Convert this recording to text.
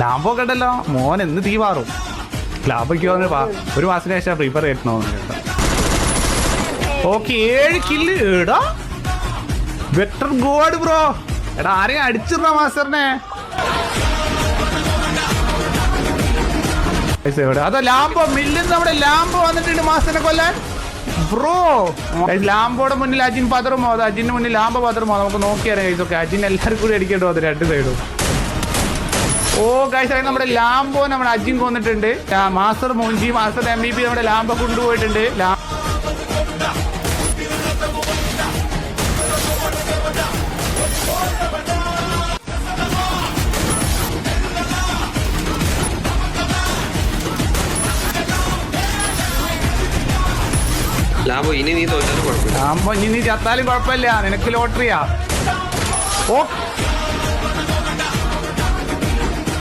ലാംബോ കേട്ടല്ലോ മോൻ എന്ന് തീ മാറും. ലാംബോയ്ക്ക് ഒരു മാസത്തിന് ശേഷം പ്രീഫർ കേട്ടോ. Okay 7 kill. എടാ ബെറ്റർ ഗോഡ് ബ്രോ. എടാ ആരെയും അടിച്ചിട മാസ്റ്ററിനെ. അതാ ലാംബോ മില്ലിൽ നമ്മുടെ ലാംബോ വന്നിട്ടുണ്ട് മാസ്റ്ററിനെ കൊല്ലാൻ ബ്രോ. ലാംബോയുടെ മുന്നിൽ അജിൻ പതറുമോ? അത് അജിന്റെ മുന്നിൽ ലാംബോ പതറുമോ? നമുക്ക് നോക്കിയറിയാം. ഇതൊക്കെ അജിൻ എല്ലാവരും കൂടി അടിക്കേണ്ടോ അത് 2 സൈഡും. ഓ ഗൈസ് നമ്മുടെ ലാംബോ നമ്മുടെ അജിൻ കൊന്നിട്ടുണ്ട്. മാസ്റ്റർ മുഞ്ചി മാസ്റ്റർ MVP നമ്മുടെ ലാംബോ കൊണ്ടുപോയിട്ടുണ്ട്. ലാംബോ ഇനി നീ തോറ്റാലും കുഴപ്പമില്ല. ലാംബോ ഇനി നീ ചത്താലും കുഴപ്പമില്ല, നിനക്ക് ലോട്ടറിയാ. ഓ